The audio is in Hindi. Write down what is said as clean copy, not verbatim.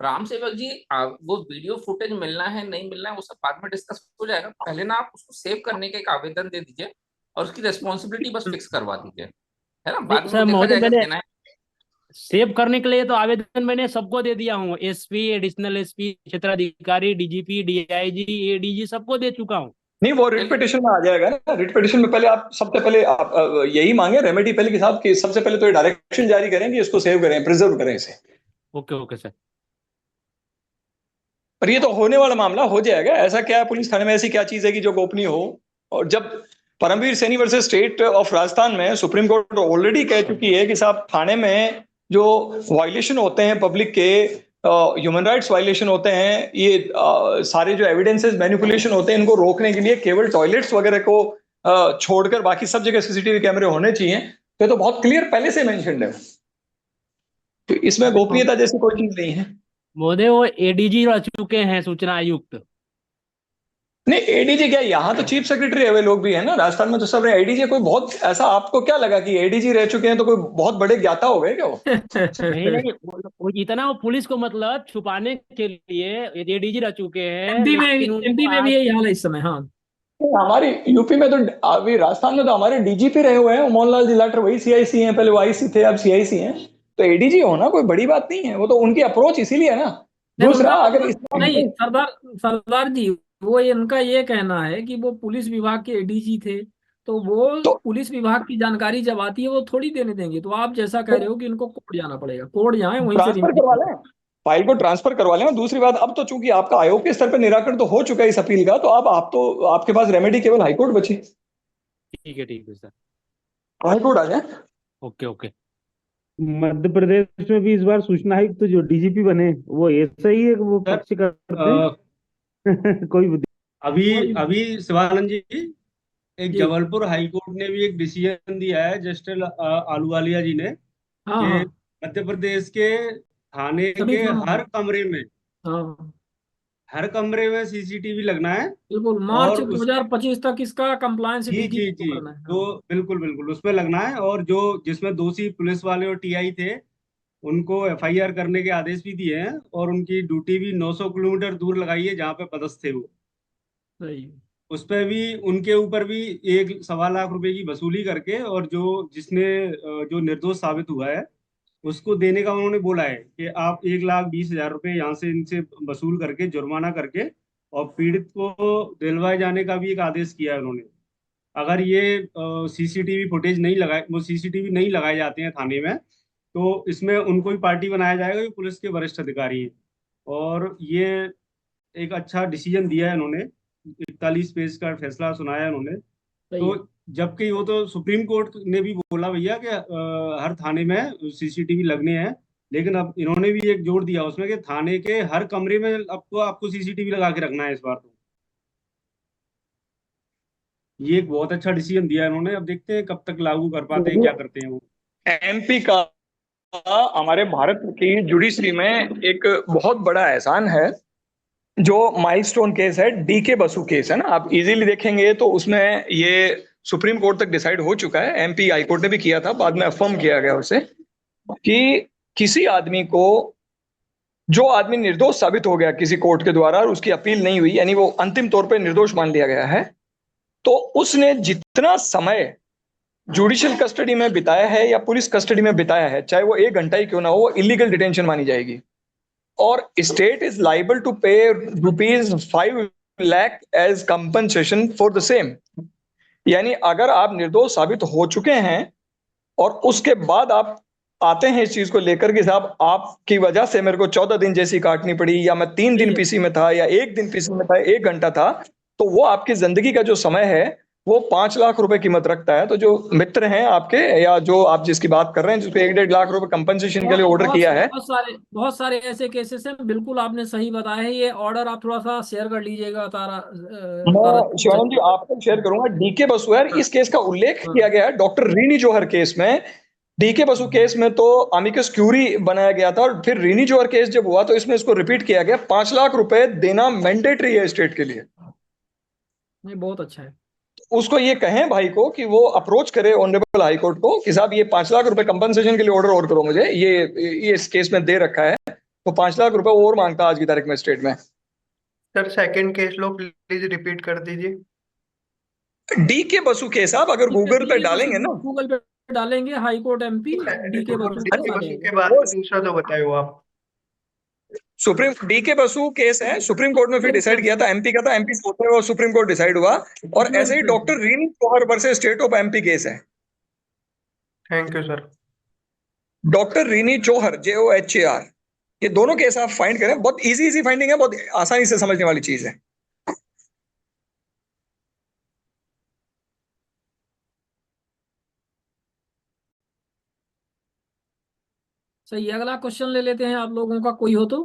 राम सेवक जी, वो वीडियो फुटेज मिलना है नहीं मिलना है वो सब बाद में डिस्कस हो जाएगा। पहले ना आप उसको सेव करने का एक आवेदन दे दीजिए और उसकी रेस्पॉन्सिबिलिटी बस फिक्स करवा दीजिए, है ना। बाद नहीं में वो सर देखा महोदय, जाएगा मैंने देना है। सेव करने के लिए तो आवेदन मैंने सबको दे दिया हूँ। एसपी, एडिशनल एसपी, क्षेत्राधिकारी, डीजीपी, डीआईजी, एडीजी सबको दे चुका हूँ। नहीं, वो रिट चलिए, पिटिशन में आ जाएगा ना। रिट पिटिशन में पहले आप सबसे पहले आप यही मांगे रेमेडी पहले के साहब कि सबसे पहले तो ये डायरेक्शन जारी करें कि इसको सेव करें, प्रिजर्व करें इसे। Okay okay sir. पर ये तो होने वाला मामला हो जाएगा। ऐसा क्या है पुलिस थाने में, ऐसी क्या चीज है कि जो गोपनीय हो? और जब Paramvir Saini versus state of Rajasthan में सुप्रीम कोर्ट ऑलरेडी कह चुकी है कि साहब थाने में जो वायलेशन होते हैं पब्लिक के, ह्यूमन राइट्स वायलेशन होते हैं, ये सारे जो एविडेंसेस मैनिपुलेशन होते हैं, इनको रोकने के लिए केवल टॉयलेट्स वगैरह को छोड़कर बाकी सब जगह सीसीटीवी कैमरे होने चाहिए। तो ये तो बहुत क्लियर पहले से मेंशन्ड है। तो इसमें गोपनीयता जैसी कोई चीज नहीं है। महोदय वो एडीजी रह चुके हैं, सूचना आयुक्त। नहीं, एडीजी क्या, यहाँ तो चीफ सेक्रेटरी है, वे लोग भी है ना राजस्थान में, तो सब रहे। एडीजी कोई बहुत ऐसा आपको क्या लगा कि एडीजी रह चुके हैं तो कोई बहुत बड़े ज्ञाता हो गए क्या वो? नहीं नहीं, वो इतना वो पुलिस को मतलब छुपाने के लिए एडीजी रह चुके हैं, एमपी में लेकिन एमपी उनको में भी आज यही हाल है इस समय। हाँ, हमारी यूपी में तो, अभी राजस्थान में तो हमारे डीजीपी रहे हुए हैं मोहनलाल जिलाटर, वही सीआईसी हैं, पहले वो आईसी थे, अब सीआईसी हैं। तो एडीजी होना कोई बड़ी बात नहीं है, वो तो उनकी अप्रोच इसीलिए है ना। नहीं दूसरा, उनका अगर मतलब इस नहीं, सरदार सरदार जी, वो इनका ये कहना है कि वो पुलिस विभाग के एडीजी थे, तो वो तो पुलिस विभाग की जानकारी जब आती है वो थोड़ी देने देंगे। तो आप जैसा कह रहे हो कि इनको कोर्ट जाना पड़ेगा, कोर्ट जाए वहीं से ट्रांसफर करवा रिमांड। लें, फाइल को ट्रांसफर करवा लें। और दूसरी बात, अब तो चूंकि आपका आयोग के स्तर पर निराकरण तो हो चुका है इस अपील का, तो अब आप तो, आपके पास रेमेडी केवल हाईकोर्ट बची। ठीक है सर। हाईकोर्ट आ जाए। Okay okay. मध्य प्रदेश में भी इस बार सूचना आयुक्त तो जो डीजीपी बने वो ऐसा ही है कि वो सर, पक्ष करते अ, हैं। कोई बुद्धि। अभी कोई अभी शिवानंद जी, एक जी। जबलपुर हाई कोर्ट ने भी एक डिसीजन दिया है जस्टिस आलूवालिया जी ने, हाँ कि हाँ, मध्य प्रदेश के थाने सभी के थानों में। हाँ हर कमरे में सीसीटीवी लगना है। बिल्कुल, मार्च और उस 2025 तक इसका कंप्लायंस जी जी डीजीपी को जी, करना है। तो हाँ बिल्कुल बिल्कुल उसमें लगना है। और जो जिसमें दोषी पुलिस वाले और टीआई थे, उनको एफआईआर करने के आदेश भी दिए हैं, और उनकी ड्यूटी भी 900 किलोमीटर दूर लगाई है जहाँ पे पदस्थ थे वो। सही। उस पे भी, उनके ऊपर भी 1 सवा लाख रुपए की वसूली करके, और जिसने जो निर्दोष साबित हुआ है उसको देने का उन्होंने बोला है कि आप 1,20,000 रुपए यहाँ से इनसे वसूल करके, जुर्माना करके, और पीड़ित को दिलवाए जाने का भी एक आदेश किया है उन्होंने। अगर ये सीसीटीवी फुटेज नहीं लगाए, वो सीसीटीवी नहीं लगाए जाते हैं थाने में, तो इसमें उनको ही पार्टी बनाया जाएगा जो पुलिस के वरिष्ठ अधिकारी हैं। और ये एक अच्छा डिसीजन दिया है इन्होंने, 41 पेज का फैसला सुनाया है उन्होंने। सही तो है। जबकि वो तो सुप्रीम कोर्ट ने भी बोला भैया कि हर थाने में सीसीटीवी लगने हैं, लेकिन अब इन्होंने भी एक जोड़ दिया उसमें कि थाने के हर कमरे में आपको आपको सीसीटीवी लगा के रखना है इस बार तो। ये एक बहुत अच्छा डिसीजन दिया है इन्होंने। अब देखते हैं कब तक लागू कर पाते हैं, क्या करते हैं वो। एमपी का हमारे भारत की जुडिशरी में एक बहुत बड़ा एहसान है। जो माइलस्टोन केस है, डीके बसु केस है ना, आप इजीली देखेंगे तो उसमें ये सुप्रीम कोर्ट तक डिसाइड हो चुका है। एमपी हाई कोर्ट ने भी किया था, बाद में अफर्म किया गया उसे, कि किसी आदमी को, जो आदमी निर्दोष साबित हो गया किसी कोर्ट के द्वारा और उसकी अपील नहीं हुई, यानी वो अंतिम तौर पे निर्दोष मान लिया गया है, तो उसने जितना समय जुडिशियल कस्टडी में बिताया है या पुलिस कस्टडी में बिताया है, चाहे वो 1 घंटा ही क्यों ना हो, वो इलीगल डिटेंशन मानी जाएगी। और state is liable to pay ₹5 lakh as compensation for the same. यानी अगर आप निर्दोष साबित हो चुके हैं और उसके बाद आप आते हैं इस चीज को लेकर कि साहब आपकी वजह से मेरे को 14 दिन जैसी काटनी पड़ी, या मैं 3 दिन सही है। पीसी में था, या 1 दिन पीसी में था, 1 घंटा था, तो वो आपकी जिंदगी का जो समय है वो 5 लाख रुपए कीमत रखता है। तो जो मित्र हैं आपके, या जो आप जिसकी बात कर रहे हैं, जिसको 1-1.5 लाख रुपए कंपनसेशन के लिए बहुत ऑर्डर बहुत किया है, बहुत सारे ऐसे केसेस हैं। बिल्कुल आपने सही बताया है। ये ऑर्डर आप थोड़ा सा शेयर कर लीजिएगा तारा मैं शिवानंद जी आपको शेयर करूंगा। डीके बसु है, हाँ इस केस का उल्लेख हाँ। किया गया है डॉक्टर रीनी जोहर केस में। डीके बसु केस में तो अमिकस क्यूरी बनाया गया था, और फिर रीनी जोहर केस जब हुआ तो इसमें इसको रिपीट किया गया। 5 लाख रुपए देना मैंडेटरी है स्टेट के लिए। नहीं, बहुत अच्छा है। उसको ये कहें भाई को कि वो अप्रोच करे ऑनरेबल हाई कोर्ट को कि साहब ये 5 लाख रुपए कंपनसेशन के लिए ऑर्डर और करो मुझे, ये इस केस में दे रखा है। तो 5 लाख रुपए और मांगता आज की तारीख में स्टेट में। Sir second case low please repeat कर दीजिए। डी के बसु केस आप अगर गूगल पे डालेंगे ना, गूगल पे डालेंगे हाई कोर्ट एमपी डी के बसु केस आ बसु जाएगा। के बाद दूसरा जो बताए हो आप। सुप्रीम डी के बसु केस है, सुप्रीम कोर्ट में फिर डिसाइड किया था, एमपी का था, एमपी से होते हुए सुप्रीम कोर्ट डिसाइड हुआ। और ऐसे ही doctor Reeni Johar versus state of MP case है। Thank you sir. Doctor Reeni Johar JOHAR, ये दोनों केस आप फाइंड करें, बहुत इजी फाइंडिंग है, बहुत आसानी से समझने वाली चीज है। सही, अगला क्वेश्चन ले लेते हैं आप लोगों का कोई हो तो।